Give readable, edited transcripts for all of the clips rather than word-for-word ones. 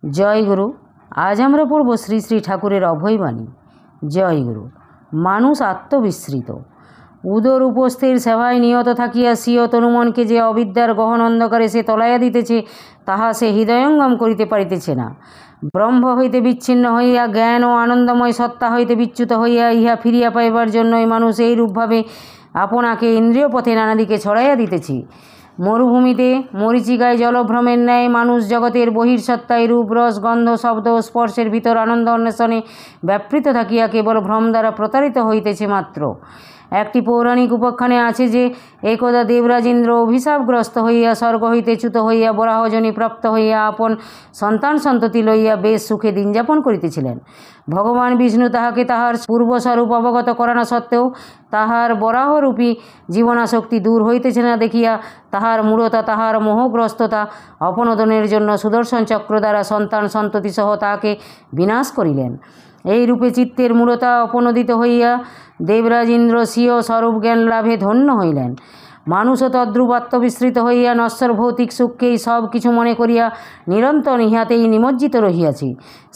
জয় গুরু। আজ আমরা পড়ব শ্রী শ্রী ঠাকুরের অভয়বাণী। জয় গুরু। মানুষ আত্মবিস্মৃত, উদর উপস্থির সেবায় নিয়ত থাকিয়া স্বীয় তনুমনকে যে অবিদ্যার গহন অন্ধকারে সে তলাইয়া দিতেছে, তাহা সে হৃদয়ঙ্গম করিতে পারিতেছে না। ব্রহ্ম হইতে বিচ্ছিন্ন হইয়া জ্ঞান ও আনন্দময় সত্তা হইতে বিচ্যুত হইয়া ইহা ফিরিয়া পাইবার জন্যই মানুষ এইরূপভাবে আপনাকে ইন্দ্রিয় পথে নানা দিকে ছড়াইয়া দিতেছে। মরুভূমিতে মরীচিকায় জলভ্রমের ন্যায় মানুষ জগতের বহির্সত্তায় রূপ রস গন্ধ শব্দ ও স্পর্শের ভিতর আনন্দ অন্বেষণে ব্যাপৃত থাকিয়া কেবল ভ্রম দ্বারা প্রতারিত হইতেছে মাত্র। একটি পৌরাণিক উপাখ্যানে আছে যে একদা দেবরাজ ইন্দ্র অভিশাপগ্রস্ত হইয়া স্বর্গ হইতে চ্যুত হইয়া বরাহজনী প্রাপ্ত হইয়া আপন সন্তান সন্ততি লইয়া বেশ সুখে দিনযাপন করিতেছিলেন। ভগবান বিষ্ণু তাহাকে তাহার পূর্বস্বরূপ অবগত করানো সত্ত্বেও তাহার বরাহরূপী জীবনাসক্তি দূর হইতেছে না দেখিয়া তাহার মূঢ়তা তাহার মোহগ্রস্ততা অপনোদনের জন্য সুদর্শন চক্র দ্বারা সন্তান সন্ততি সহ তাহাকে বিনাশ করিলেন। এই রূপে চিত্তের মূঢ়তা অপনোদিত হইয়া দেবরাজ ইন্দ্র স্বীয় স্বরূপ জ্ঞান লাভে ধন্য হইলেন। মানুষও তদ্রূপ আত্মবিস্মৃত হইয়া নশ্বর ভৌতিক সুখকেই সব কিছু মনে করিয়া নিরন্তর ইহাতেই নিমজ্জিত রহিয়াছে।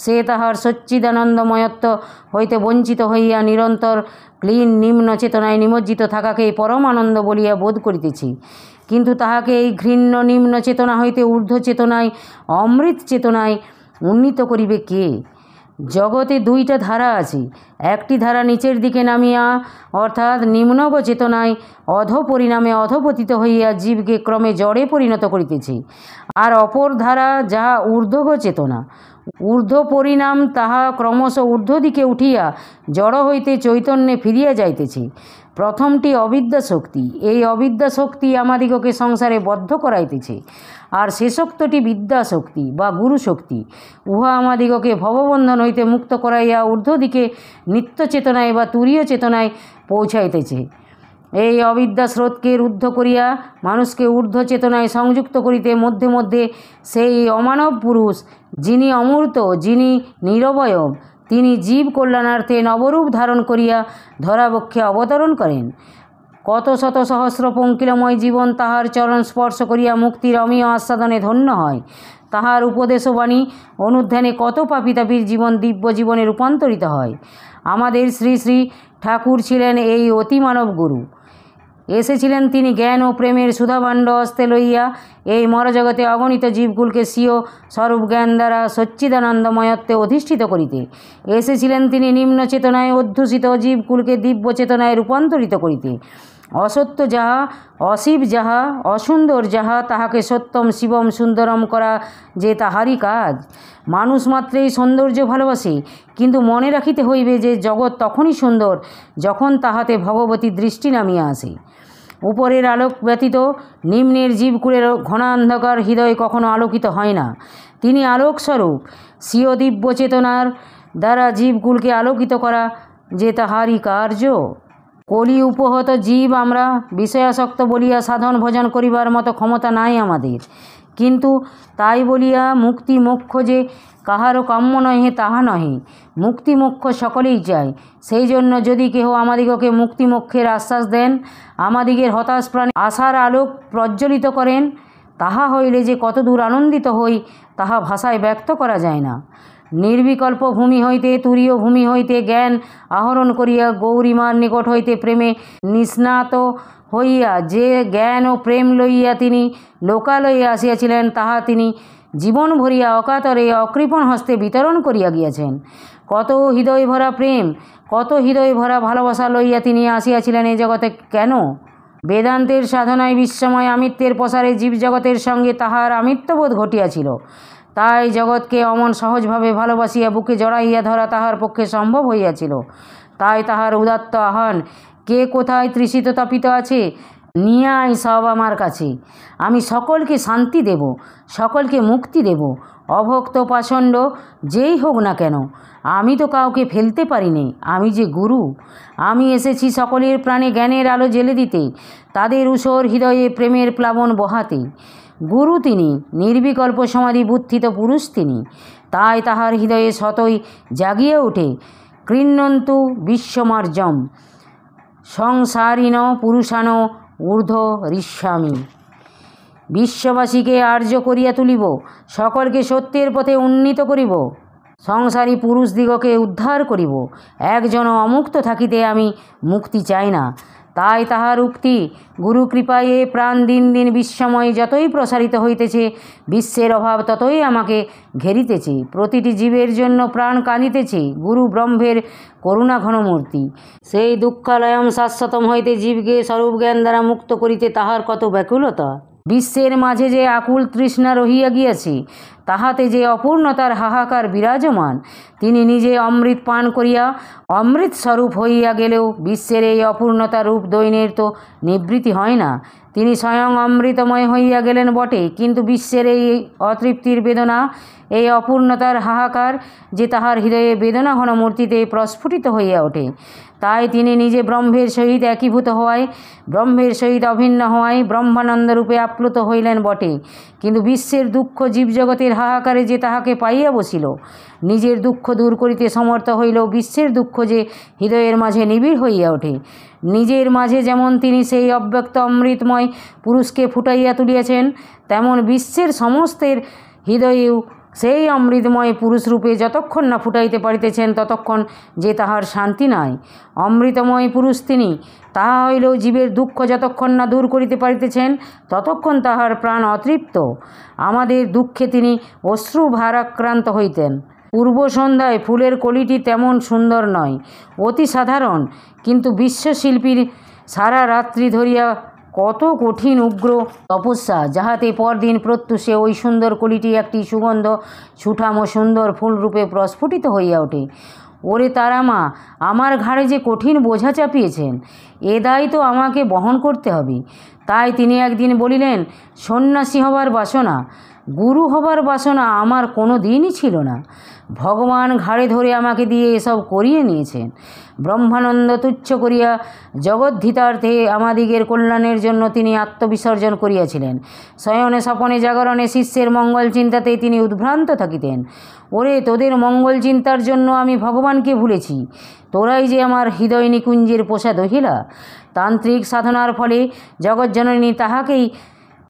সে তাহার সচ্চিদানন্দময়ত্ব হইতে বঞ্চিত হইয়া নিরন্তর ক্লীন নিম্ন চেতনায় নিমজ্জিত থাকাকেই পরম আনন্দ বলিয়া বোধ করিতেছি। কিন্তু তাহাকে এই ঘৃণ্য নিম্ন চেতনা হইতে ঊর্ধ্ব চেতনায় অমৃত চেতনায় উন্নীত করিবে কে? জগতে দুইটা ধারা আছে। একটি ধারা নিচের দিকে নামিয়া অর্থাৎ নিম্নগ চেতনায় অধ পরিণামে অধপতিত হইয়া জীবকে ক্রমে জড়ে পরিণত করিতেছে, আর অপর ধারা যাহা ঊর্ধ্বগ চেতনা। ঊর্ধ্ব পরিণাম তাহা ক্রমশ ঊর্ধ্ব দিকে উঠিয়া জড় হইতে চৈতন্যে ফিরিয়া যাইতেছে। প্রথমটি অবিদ্যা শক্তি। এই অবিদ্যা শক্তি আমাদিগকে সংসারে বদ্ধ করাইতেছে, আর শেষোক্তটি বিদ্যা শক্তি বা গুরু শক্তি। উহা আমাদিগকে ভববন্ধন হইতে মুক্ত করাইয়া ঊর্ধ্ব দিকে নিত্য চেতনায় বা তুরীয় চেতনায় পৌঁছাইতেছে। এই অবিদ্যা স্রোতকে রুদ্ধ করিয়া মানুষকে ঊর্ধ্ব চেতনায় সংযুক্ত করিতে মধ্যে মধ্যে সেই অমানব পুরুষ, যিনি অমূর্ত, যিনি নিরবয়ব, তিনি জীব কল্যাণার্থে নবরূপ ধারণ করিয়া ধরাবক্ষে অবতরণ করেন। কত শত সহস্র পঙ্কিলময় জীবন তাহার চরণ স্পর্শ করিয়া মুক্তির অমীয় আস্বাদনে ধন্য হয়। তাহার উপদেশবাণী অনুধ্যানে কত পাপী তাপীর জীবন দিব্য জীবনে রূপান্তরিত হয়। আমাদের শ্রী শ্রী ঠাকুর ছিলেন এই অতিমানব গুরু। এসেছিলেন তিনি জ্ঞান ও প্রেমের সুধাভাণ্ড হস্তে লইয়া এই মরজগতে অগণিত জীবকুলকে স্বীয় স্বরূপ জ্ঞান দ্বারা সচ্চিদানন্দময়ত্বে অধিষ্ঠিত করিতে। এসেছিলেন তিনি নিম্ন চেতনায় অধ্যুষিত জীবকুলকে দিব্য চেতনায় রূপান্তরিত করিতে। অসত্য যাহা, অশিব যাহা, অসুন্দর যাহা, তাহাকে সত্যম শিবম সুন্দরম করা যে তাহারই কাজ। মানুষ মাত্রেই সৌন্দর্য ভালোবাসে, কিন্তু মনে রাখিতে হইবে যে জগৎ তখনই সুন্দর যখন তাহাতে ভগবতী দৃষ্টি নামিয়া আসে। উপরের আলোক ব্যতীত নিম্নের জীবকুলের ঘনান্ধকার হৃদয় কখনো আলোকিত হয় না। তিনি আলোকস্বরূপ। স্বীয় দিব্য চেতনার দ্বারা জীবকুলকে আলোকিত করা যে তাহারই কার্য। কলি উপহত জীব আমরা বিষয়াসক্ত বলিয়া সাধন ভজন করিবার মতো ক্ষমতা নাই আমাদের। কিন্তু তাই বলিয়া মুক্তি মোক্ষ যে কাহারও কাম্য নহে তাহা নহে। মুক্তি মোক্ষ সকলেই চায়। সেই জন্য যদি কেহ আমাদিগকে মুক্তি মোক্ষের আশ্বাস দেন, আমাদিগের হতাশ প্রাণে আশার আলোক প্রজ্বলিত করেন, তাহা হইলে যে কতদূর আনন্দিত হই তাহা ভাষায় ব্যক্ত করা যায় না। নির্বিকল্প ভূমি হইতে তুরীয় ভূমি হইতে জ্ঞান আহরণ করিয়া গৌরীমার নিকট হইতে প্রেমে নিষ্ণাত হইয়া যে জ্ঞান ও প্রেম লইয়া তিনি লোকালয়ে আসিয়াছিলেন, তাহা তিনি জীবন ভরিয়া অকাতরে অকৃপণ হস্তে বিতরণ করিয়া গিয়াছেন। কত হৃদয় ভরা প্রেম, কত হৃদয় ভরা ভালোবাসা লইয়া তিনি আসিয়াছিলেন এ জগতে। কেন? বেদান্তের সাধনায় বিশ্বময় আমিত্বের প্রসারে জীবজগতের সঙ্গে তাহার আমিত্ববোধ ঘটিয়াছিল। তাই জগৎকে অমন সহজভাবে ভালোবাসিয়া বুকে জড়াইয়া ধরা তাহার পক্ষে সম্ভব হইয়াছিল। তাই তাহার উদাত্ত আহ্বান, কে কোথায় তৃষিত তাপিত আছে, নিয়ে আয় সব আমার কাছে। আমি সকলকে শান্তি দেব, সকলকে মুক্তি দেব। অভক্ত পাষণ্ড যেই হোক না কেন, আমি তো কাউকে ফেলতে পারিনি। আমি যে গুরু। আমি এসেছি সকলের প্রাণে জ্ঞানের আলো জেলে দিতে, তাদের ঊষর হৃদয়ে প্রেমের প্লাবন বহাতে। গুরু তিনি, নির্বিকল্প সমাধি বুদ্ধিত পুরুষ তিনি। তাই তাহার হৃদয়ে সতই জাগিয়ে ওঠে ক্রীণন্তু বিশ্বমার্জম সংসারিণ পুরুষাণ ঊর্ধ্ব ঋষ্যামি। বিশ্ববাসীকে আর্য করিয়া তুলিব, সকলকে সত্যের পথে উন্নীত করিব, সংসারী পুরুষদিগকে উদ্ধার করিব। একজনও অমুক্ত থাকিতে আমি মুক্তি চাই না। তাই তাহার উক্তি, গুরু কৃপায় এ প্রাণ দিন দিন বিশ্বময় যতই প্রসারিত হইতেছে, বিশ্বের অভাব ততই আমাকে ঘেরিতেছে। প্রতিটি জীবের জন্য প্রাণ কাঁদিতেছে। গুরু ব্রহ্মের করুণা ঘনমূর্তি, সেই দুঃখালয়ম শাশ্বতম হইতে জীবকে স্বরূপ জ্ঞান দ্বারা মুক্ত করিতে তাহার কত ব্যাকুলতা। বিশ্বের মাঝে যে আকুল তৃষ্ণা রহিয়া গিয়াছে, তাহাতে যে অপূর্ণতার হাহাকার বিরাজমান, তিনি নিজে অমৃত পান করিয়া অমৃত স্বরূপ হইয়া গেলেও বিশ্বের এই অপূর্ণতা রূপ দৈন্যের তো নিবৃত্তি হয় না। তিনি স্বয়ং অমৃতময় হইয়া গেলেন বটে, কিন্তু বিশ্বের এই অতৃপ্তির বেদনা, এই অপূর্ণতার হাহাকার যে তাহার হৃদয়ে বেদনা ঘন মূর্তিতে প্রস্ফুটিত হইয়া ওঠে। তাই তিনি নিজে ব্রহ্মের সহিত একীভূত হওয়ায়, ব্রহ্মের সহিত অভিন্ন হওয়ায় ব্রহ্মানন্দরূপে আপ্লুত হইলেন বটে, কিন্তু বিশ্বের দুঃখ জীবজগতের হাহাকারে যে তাহাকে পাইয়া বসিল, নিজের দুঃখ দূর করিতে সমর্থ হইল, বিশ্বের দুঃখ যে হৃদয়ের মাঝে নিবিড় হইয়া ওঠে। নিজের মাঝে যেমন তিনি সেই অব্যক্ত অমৃতময় পুরুষকে ফুটাইয়া তুলিয়াছেন, তেমন বিশ্বের সমস্তের হৃদয়েও সেই অমৃতময় পুরুষরূপে যতক্ষণ না ফুটাইতে পারিতেছেন, ততক্ষণ যে তাহার শান্তি নাই। অমৃতময় পুরুষ তিনি, তাহা হইলেও জীবের দুঃখ যতক্ষণ না দূর করিতে পারিতেছেন, ততক্ষণ তাহার প্রাণ অতৃপ্ত। আমাদের দুঃখে তিনি অশ্রু ভারাক্রান্ত হইতেন। পূর্ব সন্ধ্যায় ফুলের কলিটি তেমন সুন্দর নয়, অতি সাধারণ, কিন্তু বিশ্বশিল্পীর সারা রাত্রি ধরিয়া কত কঠিন উগ্র তপস্যা, যাহাতে পরদিন প্রত্যুষে ওই সুন্দর কলিটি একটি সুগন্ধ সুঠাম ও সুন্দর ফুলরূপে প্রস্ফুটিত হইয়া ওঠে। ওরে তারা মা, আমার ঘাড়ে যে কঠিন বোঝা চাপিয়েছেন, এ দায় তো আমাকে বহন করতে হবে। তাই তিনি একদিন বলিলেন, সন্ন্যাসী হবার বাসনা, গুরু হবার বাসনা আমার কোনো দিনই ছিল না। ভগবান ঘাড়ে ধরে আমাকে দিয়ে এসব করিয়ে নিয়েছেন। ব্রহ্মানন্দ তুচ্ছ করিয়া জগদ্ধিতার্থে আমাদিগের কল্যাণের জন্য তিনি আত্মবিসর্জন করিয়াছিলেন। শয়নে স্বপনে জাগরণে শিষ্যের মঙ্গল চিন্তাতে তিনি উদ্ভ্রান্ত থাকিতেন। ওরে, তোদের মঙ্গল চিন্তার জন্য আমি ভগবানকে ভুলেছি, তোরাই যে আমার হৃদয় নিকুঞ্জের পোষা দহিলা। তান্ত্রিক সাধনার ফলে জগজ্জননী তাহাকেই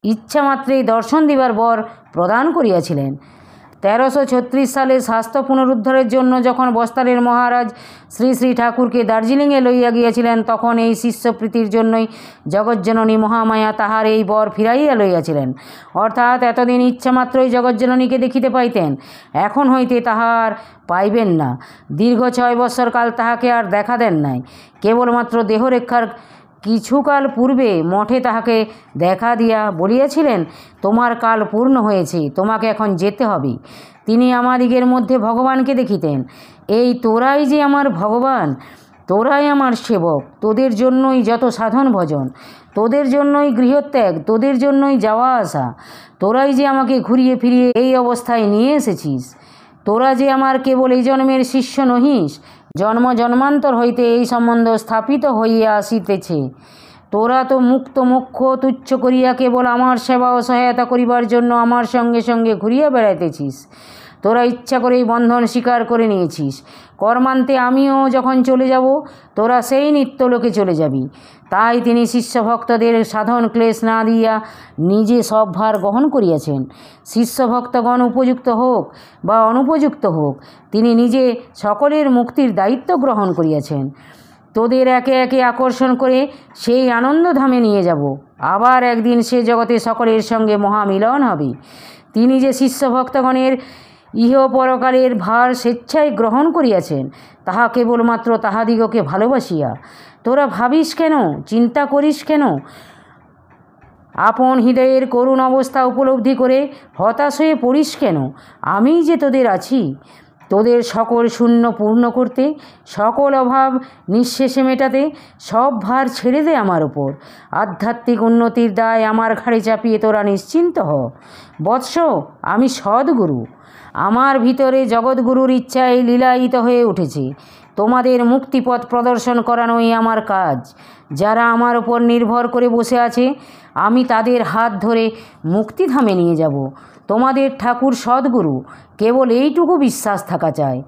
ইচ্ছামাত্রেই দর্শন দিবার বর প্রদান করিয়াছিলেন। 1336 সালে স্বাস্থ্য পুনরুদ্ধারের জন্য যখন বস্তারের মহারাজ শ্রী শ্রী ঠাকুরকে দার্জিলিংয়ে লইয়া গিয়াছিলেন, তখন এই শিষ্যপ্রীতির জন্যই জগজ্জননী মহামায়া তাহার এই বর ফিরাইয়া লইয়াছিলেন। অর্থাৎ এতদিন ইচ্ছামাত্রই জগজ্জননীকে দেখিতে পাইতেন, এখন হইতে তাহার পাইবেন না। দীর্ঘ 6 বৎসর কাল তাহাকে আর দেখা দেন নাই। কেবলমাত্র দেহরেক্ষার কিছুকাল পূর্বে মঠে তাহাকে দেখা দিয়া বলিয়াছিলেন, তোমার কাল পূর্ণ হয়েছে, তোমাকে এখন যেতে হবে। তিনি আমাদিগের মধ্যে ভগবানকে দেখিতেন। এই তোরাই যে আমার ভগবান, তোরাই আমার সেবক, তোদের জন্যই যত সাধন ভজন, তোদের জন্যই গৃহত্যাগ, তোদের জন্যই যাওয়া আসা, তোরাই যে আমাকে ঘুরিয়ে ফিরিয়ে এই অবস্থায় নিয়ে এসেছিস। তোরা যে আমার কেবল এই জন্মের শিষ্য নহিস, জন্ম জন্মান্তর হইতে এই সম্বন্ধ স্থাপিত হইয়া আসিতেছে। তোরা তো মুক্ত মোক্ষ তুচ্ছ করিয়া কেবল আমার সেবা ও সহায়তা করিবার জন্য আমার সঙ্গে সঙ্গে ঘুরিয়া বেড়াইতেছিস। তোরা ইচ্ছা করেই বন্ধন স্বীকার করে নিয়েছিস। কর্মান্তে আমিও যখন চলে যাব, তোরা সেই নিত্যলোকে চলে যাবি। তাই তিনি শিষ্য ভক্তদের সাধন ক্লেশ না দিয়া নিজে সব ভার গ্রহণ করিয়াছেন। শিষ্য ভক্তগণ উপযুক্ত হোক বা অনুপযুক্ত হোক, তিনি নিজে সকলের মুক্তির দায়িত্ব গ্রহণ করিয়াছেন। তোদের একে একে আকর্ষণ করে সেই আনন্দধামে নিয়ে যাব। আবার একদিন সে জগতে সকলের সঙ্গে মহামিলন হবে। তিনি যে শিষ্য ভক্তগণের ইহ পরকালের ভার স্বেচ্ছায় গ্রহণ করিয়াছেন, তাহা কেবলমাত্র তাহাদিগকে ভালোবাসিয়া। তোরা ভাবিস কেন, চিন্তা করিস কেন? আপন হৃদয়ের করুণ অবস্থা উপলব্ধি করে হতাশ হয়ে পড়িস কেন? আমি যে তোদের আছি, তোদের সকল শূন্য পূর্ণ করতে, সকল অভাব নিঃশেষে মেটাতে। সব ভার ছেড়ে দে আমার ওপর। আধ্যাত্মিক উন্নতির দায় আমার ঘাড়ে চাপিয়ে তোরা নিশ্চিন্ত হ। বৎস, আমি সদ্গুরু। আমার ভিতরে জগৎগুরুর ইচ্ছায় লীলায়িত হয়ে উঠেছে। তোমাদের মুক্তিপথ প্রদর্শন করানোই আমার কাজ। যারা আমার ওপর নির্ভর করে বসে আছে, আমি তাদের হাত ধরে মুক্তিধামে নিয়ে যাব। তোমাদের ঠাকুর সদ্গুরু, কেবল এইটুকু বিশ্বাস থাকা চাই।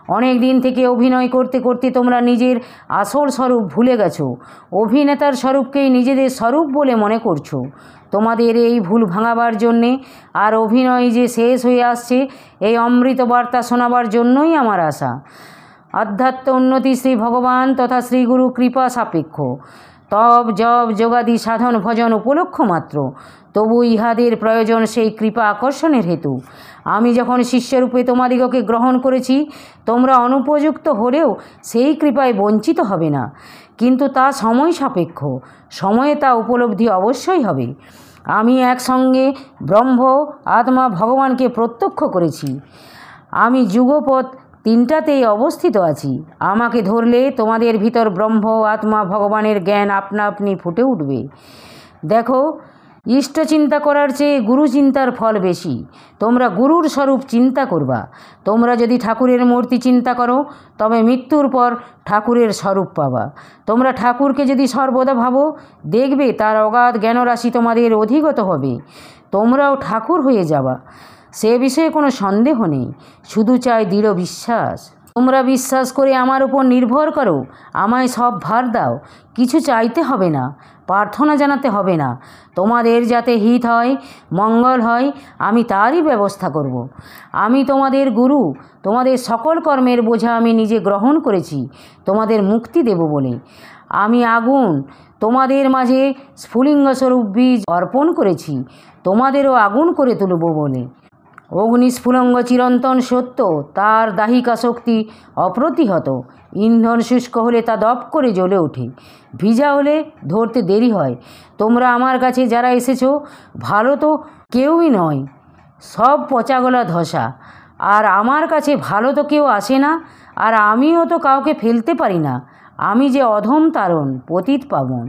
অনেক দিন থেকে অভিনয় করতে করতে তোমরা নিজের আসল স্বরূপ ভুলে গেছো। অভিনেতার স্বরূপকেই নিজেদের স্বরূপ বলে মনে করছো। তোমাদের এই ভুল ভাঙাবার জন্যে আর অভিনয় যে শেষ হয়ে আসছে এই অমৃত বার্তা শোনাবার জন্যই আমার আশা। আধ্যাত্ম উন্নতি শ্রী ভগবান তথা শ্রীগুরু কৃপা সাপেক্ষ, তব জব যোগাদি সাধন ভজন উপলক্ষ মাত্র, তবু ইহাদের প্রয়োজন সেই কৃপা আকর্ষণের হেতু। আমি যখন শিষ্যরূপে তোমাদিগকে গ্রহণ করেছি, তোমরা অনুপযুক্ত হলেও সেই কৃপায় বঞ্চিত হবে না, কিন্তু তা সময় সাপেক্ষ, সময়ে তা উপলব্ধি অবশ্যই হবে। আমি একসঙ্গে ব্রহ্ম, আত্মা, ভগবানকে প্রত্যক্ষ করেছি। আমি যুগপথ তিনটাতেই অবস্থিত আছি। আমাকে ধরলে তোমাদের ভিতর ব্রহ্ম, আত্মা, ভগবানের জ্ঞান আপনা আপনি ফুটে উঠবে। দেখো, ইষ্ট চিন্তা করার চেয়ে গুরু চিন্তার ফল বেশি। তোমরা গুরুর স্বরূপ চিন্তা করবা। তোমরা যদি ঠাকুরের মূর্তি চিন্তা করো, তবে মৃত্যুর পর ঠাকুরের স্বরূপ পাবা। তোমরা ঠাকুরকে যদি সর্বদা ভাবো, দেখবে তার অগাধ জ্ঞানরাশি তোমাদের অধিগত হবে, তোমরাও ঠাকুর হয়ে যাবা। সে বিষয়ে কোনো সন্দেহ নেই, শুধু চাই দৃঢ় বিশ্বাস। তোমরা বিশ্বাস করে আমার উপর নির্ভর করো, আমায় সব ভার দাও। কিছু চাইতে হবে না, প্রার্থনা জানাতে হবে না। তোমাদের যাতে হিত হয়, মঙ্গল হয়, আমি তারই ব্যবস্থা করব। আমি তোমাদের গুরু, তোমাদের সকল কর্মের বোঝা আমি নিজে গ্রহণ করেছি তোমাদের মুক্তি দেব বলে। আমি আগুন, তোমাদের মাঝে স্ফুলিঙ্গস্বরূপ বীজ অর্পণ করেছি তোমাদেরও আগুন করে তুলব বলে। অগ্নিস্ফুলঙ্গ চিরন্তন সত্য, তার দাহিকা শক্তি অপ্রতিহত। ইন্ধন শুষ্ক হলে তা দপ করে জ্বলে ওঠে, ভিজা হলে ধরতে দেরি হয়। তোমরা আমার কাছে যারা এসেছো, ভালো তো কেউই নয়, সব পচাগলা ধসা। আর আমার কাছে ভালো তো কেউ আসে না, আর আমিও তো কাউকে ফেলতে পারি না। আমি যে অধম তারণ, পতিত পাবন।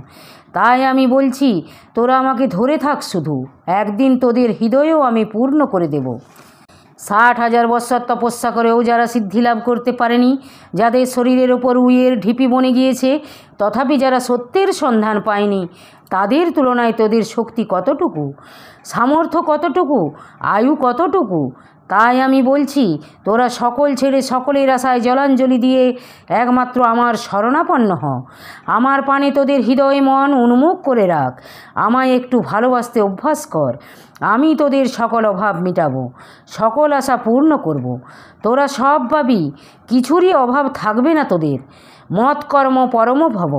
তাই আমি বলছি, তোরা আমাকে ধরে থাক শুধু, একদিন তোদের হৃদয়েও আমি পূর্ণ করে দেব। 60,000 বৎসর তপস্যা করেও যারা সিদ্ধি লাভ করতে পারেনি, যাদের শরীরের ওপর উইয়ের ঢিপি বনে গিয়েছে, তথাপি যারা সত্যের সন্ধান পায়নি, তাদের তুলনায় তোদের শক্তি কতটুকু, সামর্থ্য কতটুকু, আয়ু কতটুকু। তাই আমি বলছি, তোরা সকল ছেড়ে সকলের আশায় জলাঞ্জলি দিয়ে একমাত্র আমার শরণাপন্ন হ। আমার পানে তোদের হৃদয় মন উন্মুখ করে রাখ। আমায় একটু ভালোবাসতে অভ্যাস কর। আমি তোদের সকল অভাব মিটাবো, সকল আশা পূর্ণ করব। তোরা সব পাবি, কিছুরই অভাব থাকবে না তোদের। মৎ কর্ম পরম ভব।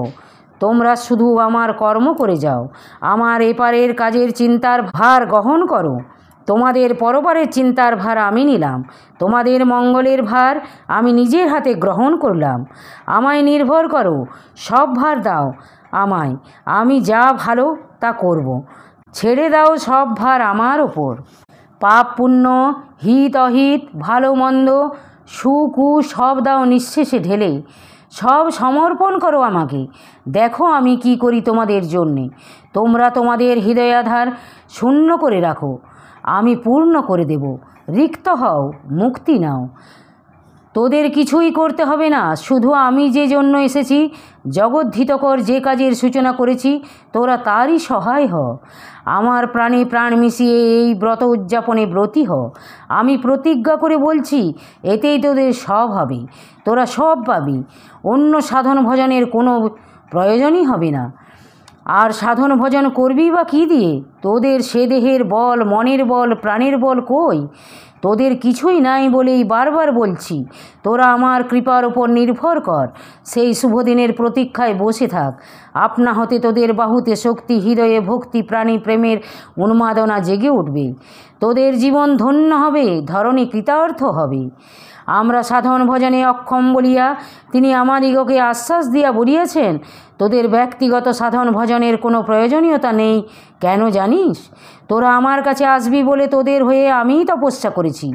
তোমরা শুধু আমার কর্ম করে যাও, আমার এপারের কাজের চিন্তার ভার গ্রহণ করো। তোমাদের পরপারের চিন্তার ভার আমি নিলাম, তোমাদের মঙ্গলের ভার আমি নিজের হাতে গ্রহণ করলাম। আমায় নির্ভর করো, সব ভার দাও আমায়, আমি যা ভালো তা করব। ছেড়ে দাও সব ভার আমার ওপর। পাপ পুণ্য, হিত অহিত, ভালো মন্দ, সুখ সব দাও নিঃশেষে ঢেলে। সব সমর্পণ করো আমাকে, দেখো আমি কি করি তোমাদের জন্যে। তোমরা তোমাদের হৃদয়াধার শূন্য করে রাখো, আমি পূর্ণ করে দেব। রিক্ত হও, মুক্তি নাও। তোদের কিছুই করতে হবে না, শুধু আমি যে জন্য এসেছি, জগদ্ধিতকর যে কাজের সূচনা করেছি, তোরা তারই সহায় হ। আমার প্রাণে প্রাণ মিশিয়ে এই ব্রত উদযাপনে ব্রতী হ। আমি প্রতিজ্ঞা করে বলছি, এতেই তোদের সব হবে, তোরা সব পাবি। অন্য সাধন ভজনের কোনো প্রয়োজনই হবে না। আর সাধন ভজন করবি বা কী দিয়ে? তোদের সে দেহের বল, মনের বল, প্রাণের বল কই? তোদের কিছুই নাই বলেই বারবার বলছি, তোরা আমার কৃপার ওপর নির্ভর কর। সেই শুভদিনের প্রতীক্ষায় বসে থাক। আপনা হতে তোদের বাহুতে শক্তি, হৃদয়ে ভক্তি, প্রাণী প্রেমের উন্মাদনা জেগে উঠবে। তোদের জীবন ধন্য হবে, ধরণী কৃতার্থ হবে। আমরা সাধন ভজনে অক্ষম বলিয়া তিনি আমাদিগকে আশ্বাস দিয়া বলিয়াছেন, তোদের ব্যক্তিগত সাধন ভজনের কোনো প্রয়োজনীয়তা নেই। কেন জানিস? তোরা আমার কাছে আসবি বলে তোদের হয়ে আমিই তপস্যা করেছি।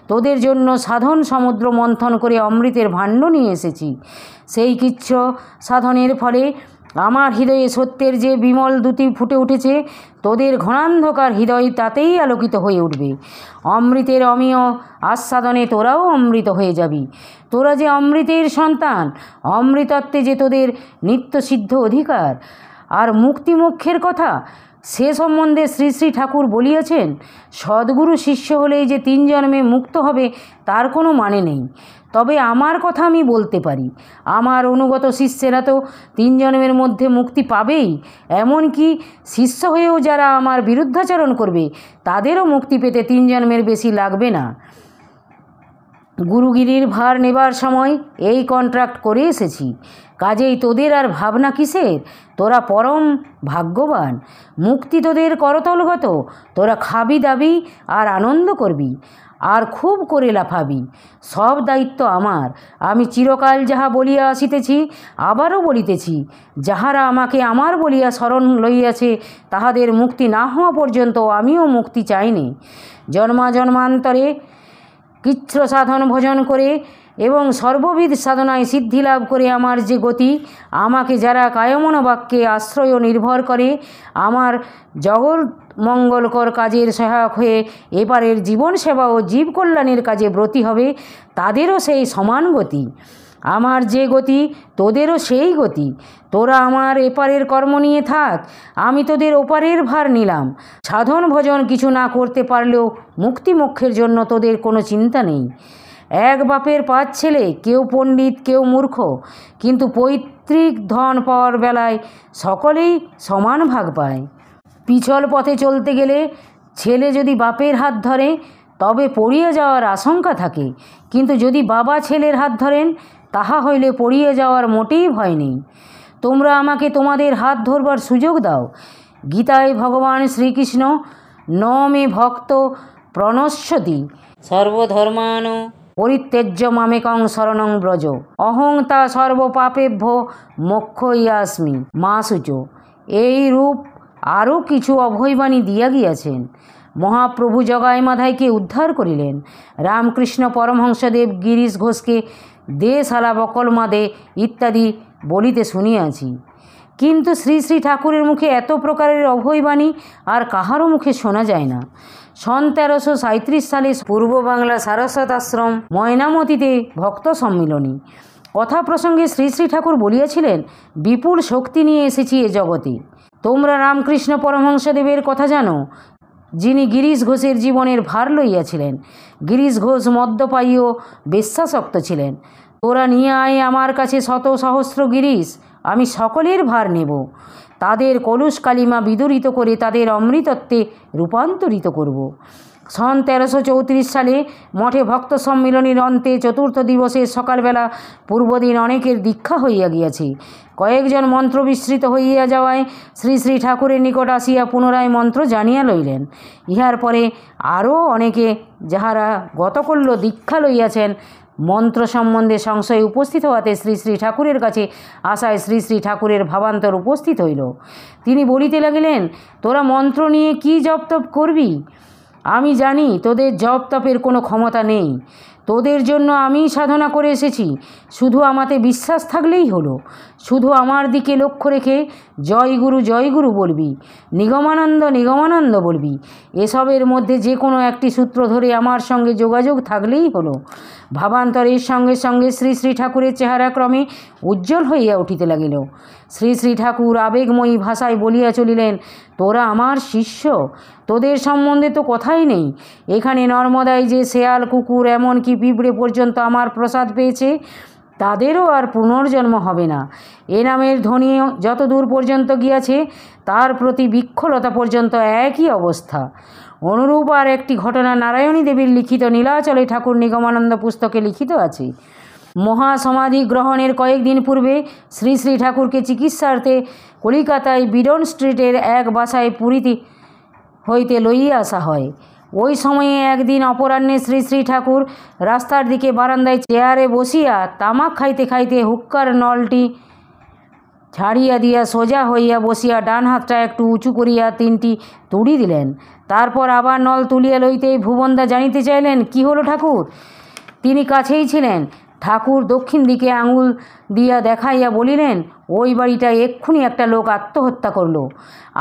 তোদের জন্য সাধন সমুদ্র মন্থন করে অমৃতের ভাণ্ড নিয়ে এসেছি। সেই কৃচ্ছ সাধনের ফলে আমার হৃদয়ে সত্যের যে বিমল দ্যুতি ফুটে উঠেছে, তোদের ঘনান্ধকার হৃদয় তাতেই আলোকিত হয়ে উঠবে। অমৃতের অমীয় আস্বাদনে তোরাও অমৃত হয়ে যাবি। তোরা যে অমৃতের সন্তান, অমৃতত্বে যে তোদের নিত্যসিদ্ধ অধিকার। আর মুক্তি মোক্ষের কথা, সে সম্বন্ধে শ্রী শ্রী ঠাকুর বলিয়াছেন, সদ্গুরু শিষ্য হলেই যে 3 জন্মে মুক্ত হবে তার কোনো মানে নেই। তবে আমার কথা আমি বলতে পারি, আমার অনুগত শিষ্যেরা তো 3 জন্মের মধ্যে মুক্তি পাবেই, এমনকি শিষ্য হয়েও যারা আমার বিরুদ্ধাচরণ করবে তাদেরও মুক্তি পেতে 3 জন্মের বেশি লাগবে না। গুরুগিরির ভার নেবার সময় এই কন্ট্রাক্ট করে এসেছি, কাজেই তোদের আর ভাবনা কিসের? তোরা পরম ভাগ্যবান, মুক্তি তোদের করতলগত। তোরা খাবি দাবি আর আনন্দ করবি, আর খুব করে লাফাবি। সব দায়িত্ব আমার। আমি চিরকাল যাহা বলিয়া আসিতেছি আবারও বলিতেছি, যাহারা আমাকে আমার বলিয়া শরণ লইয়াছে তাহাদের মুক্তি না হওয়া পর্যন্ত আমিও মুক্তি চাইনি। জন্মাজন্মান্তরে কৃচ্ছ সাধন ভজন করে এবং সর্ববিধ সাধনায় সিদ্ধি লাভ করে আমার যে গতি, আমাকে যারা কায়মন বাক্যে আশ্রয় ও নির্ভর করে আমার জগৎ মঙ্গলকর কাজের সহায়ক হয়ে এপারের জীবন সেবা ও জীব কল্যাণের কাজে ব্রতী হবে, তাদেরও সেই সমান গতি। আমার যে গতি তোদেরও সেই গতি। তোরা আমার এপারের কর্ম নিয়ে থাক, আমি তোদের ওপারের ভার নিলাম। সাধন ভজন কিছু না করতে পারলেও মুক্তি মোক্ষের জন্য তোদের কোনো চিন্তা নেই। এক বাপের 5 ছেলে, কেউ পণ্ডিত কেউ মূর্খ, কিন্তু পৈতৃক ধন পাওয়ার বেলায় সকলেই সমান ভাগ পায়। পিছল পথে চলতে গেলে ছেলে যদি বাপের হাত ধরে তবে পড়িয়ে যাওয়ার আশঙ্কা থাকে, কিন্তু যদি বাবা ছেলের হাত ধরেন তাহা হইলে পড়িয়ে যাওয়ার মোটেই ভয় নেই। তোমরা আমাকে তোমাদের হাত ধরবার সুযোগ দাও। গীতায় ভগবান শ্রীকৃষ্ণ ন মে ভক্ত প্রণশ্যতি সর্বধর্মান পরিত্যজ্য মামেকং শরণং ব্রজ অহং তা সর্বপাপেভ্যো মোক্ষয়াস্মি মা শুচ। এই রূপ আরও কিছু অভয়বাণী দিয়া গিয়াছেন। মহাপ্রভু জগাই মাধাইকে উদ্ধার করিলেন। রামকৃষ্ণ পরমহংসদেব গিরিশ ঘোষকে দে শালা বকলমা দে ইত্যাদি বলিতে শুনিয়াছি, কিন্তু শ্রী শ্রী ঠাকুরের মুখে এত প্রকারের অভয়বাণী আর কাহারও মুখে শোনা যায় না। সন 1337 সালে পূর্ব বাংলা সারস্বত আশ্রম ময়নামতিতে ভক্ত সম্মিলনী কথা প্রসঙ্গে শ্রী শ্রী ঠাকুর বলিয়াছিলেন, বিপুল শক্তি নিয়ে এসেছি এ জগতে। তোমরা রামকৃষ্ণ পরমহংসদেবের কথা জানো, যিনি গিরিশ ঘোষের জীবনের ভার লইয়াছিলেন। গিরিশ ঘোষ মদ্যপায়ী ও বেশ্যাসক্ত ছিলেন। তোরা নিয়ে আয় আমার কাছে শত সহস্র গিরিশ, আমি সকলের ভার নেব। তাদের কলুষ কালিমা বিদরিত করে তাদের অমৃতত্বে রূপান্তরিত করব। সন 1334 সালে মঠে ভক্ত সম্মিলনীর অন্তে 4th দিবসের সকালবেলা পূর্বদিন অনেকের দীক্ষা হইয়া গিয়াছে। কয়েকজন মন্ত্র বিস্মৃত হইয়া যাওয়ায় শ্রী শ্রী ঠাকুরের নিকট আসিয়া পুনরায় মন্ত্র জানিয়া লইলেন। ইহার পরে আরও অনেকে যাহারা গতকল্য দীক্ষা লইয়াছেন মন্ত্র সম্বন্ধে সংশয় উপস্থিত হওয়াতে শ্রী শ্রী ঠাকুরের কাছে আসায় শ্রী শ্রী ঠাকুরের ভাবান্তর উপস্থিত হইল। তিনি বলিতে লাগিলেন, তোরা মন্ত্র নিয়ে কি জপ তপ করবি? আমি জানি তোদের জপ তপের কোনো ক্ষমতা নেই। তোদের জন্য আমি সাধনা করে এসেছি, শুধু আমাতে বিশ্বাস থাকলেই হলো। শুধু আমার দিকে লক্ষ্য রেখে জয় গুরু বলবি, নিগমানন্দ নিগমানন্দ বলবি। এসবের মধ্যে যে কোনো একটি সূত্র ধরে আমার সঙ্গে যোগাযোগ থাকলেই হলো। ভাবান্তরের সঙ্গে সঙ্গে শ্রী শ্রী ঠাকুরের চেহারা ক্রমে উজ্জ্বল হইয়া উঠিতে লাগিল। শ্রী শ্রী ঠাকুর আবেগময়ী ভাষায় বলিয়া চলিলেন, তোরা আমার শিষ্য, তোদের সম্বন্ধে তো কথাই নেই। এখানে নর্মদায় যে শেয়াল কুকুর এমনকি পিঁপড়ে পর্যন্ত আমার প্রসাদ পেয়েছে, তাদেরও আর পুনর্জন্ম হবে না। এ নামের ধ্বনি যত দূর পর্যন্ত গিয়াছে তার প্রতি বিক্ষলতা পর্যন্ত একই অবস্থা। অনুরূপ আর একটি ঘটনা নারায়ণী দেবীর লিখিত নীলাচলে ঠাকুর নিগমানন্দ পুস্তকে লিখিত আছে। মহাসমাধি গ্রহণের কয়েকদিন পূর্বে শ্রী শ্রী ঠাকুরকে চিকিৎসার্থে কলিকাতায় বিডন স্ট্রিটের এক বাসায় পুরীতে হইতে লইয়া আসা হয়। ওই সময়ে একদিন অপরাহ্নে শ্রী শ্রী ঠাকুর রাস্তার দিকে বারান্দায় চেয়ারে বসিয়া তামাক খাইতে খাইতে হুক্কার নলটি ছাড়িয়া দিয়া সোজা হইয়া বসিয়া ডান হাতটা একটু উঁচু করিয়া 3টি তুড়ি দিলেন। তারপর আবার নল তুলিয়া লইতেই ভুবনদা জানিতে চাইলেন, কি হলো ঠাকুর? তিনি কাছেই ছিলেন। ঠাকুর দক্ষিণ দিকে আঙুল দিয়া দেখাইয়া বলিলেন, ওই বাড়িটায় এক্ষুনি একটা লোক আত্মহত্যা করলো।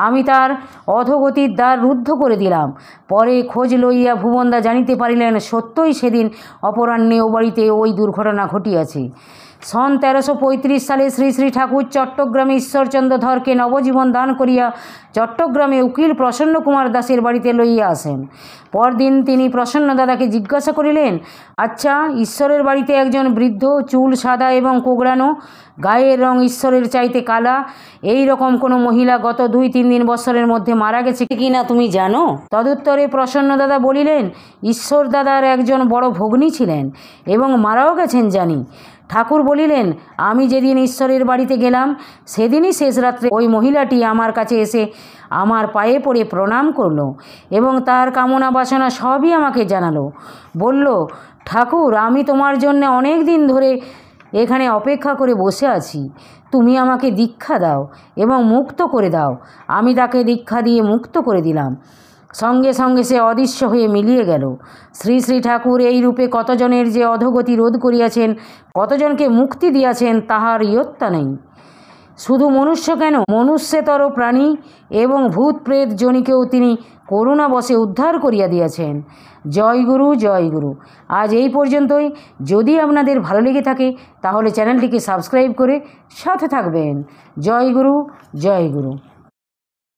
আমি তার অধোগতির দ্বার রুদ্ধ করে দিলাম। পরে খোঁজ লইয়া ভুবনদা জানিতে পারিলেন সত্যই সেদিন অপরাহ্নে ও বাড়িতে ওই দুর্ঘটনা ঘটিয়াছে। সন 1335 সালে শ্রী শ্রী ঠাকুর চট্টগ্রামে ঈশ্বরচন্দ্র ধরকে নবজীবন দান করিয়া চট্টগ্রামে উকিল প্রসন্ন কুমার দাসের বাড়িতে লইয়া আসেন। পরদিন তিনি প্রসন্ন দাদাকে জিজ্ঞাসা করিলেন, আচ্ছা, ঈশ্বরের বাড়িতে একজন বৃদ্ধ, চুল সাদা এবং কোগড়ানো, গায়ের রং ঈশ্বরের চাইতে কালা, এই রকম কোনো মহিলা গত 2-3 বছরের মধ্যে মারা গেছে কি না তুমি জানো? তদুত্তরে প্রসন্ন দাদা বলিলেন, ঈশ্বর দাদার একজন বড় ভগ্নী ছিলেন এবং মারাও গেছেন জানি। ঠাকুর বলিলেন, আমি যেদিন ঈশ্বরের বাড়িতে গেলাম সেদিনই শেষ রাত্রে ওই মহিলাটি আমার কাছে এসে আমার পায়ে পড়ে প্রণাম করলো এবং তার কামনা বাসনা সবই আমাকে জানালো। বলল, ঠাকুর, আমি তোমার জন্য অনেক দিন ধরে এখানে অপেক্ষা করে বসে আছি, তুমি আমাকে দীক্ষা দাও এবং মুক্ত করে দাও। আমি তাকে দীক্ষা দিয়ে মুক্ত করে দিলাম। সঙ্গে সঙ্গে সে অদৃশ্য হয়ে মিলিয়ে গেল। শ্রী শ্রী ঠাকুর এই রূপে কতজনের যে অধোগতি রোধ করিয়াছেন, কতজনকে মুক্তি দিয়াছেন তাহার ইয়ত্তা নেই। শুধু মনুষ্য কেন, মনুষ্যতর প্রাণী এবং ভূত প্রেত জনিকেও তিনি করুণাবশে উদ্ধার করিয়া দিয়েছেন। জয় গুরু, জয় গুরু। আজ এই পর্যন্তই। যদি আপনাদের ভালো লেগে থাকে তাহলে চ্যানেলটিকে সাবস্ক্রাইব করে সাথে থাকবেন। জয় গুরু, জয় গুরু।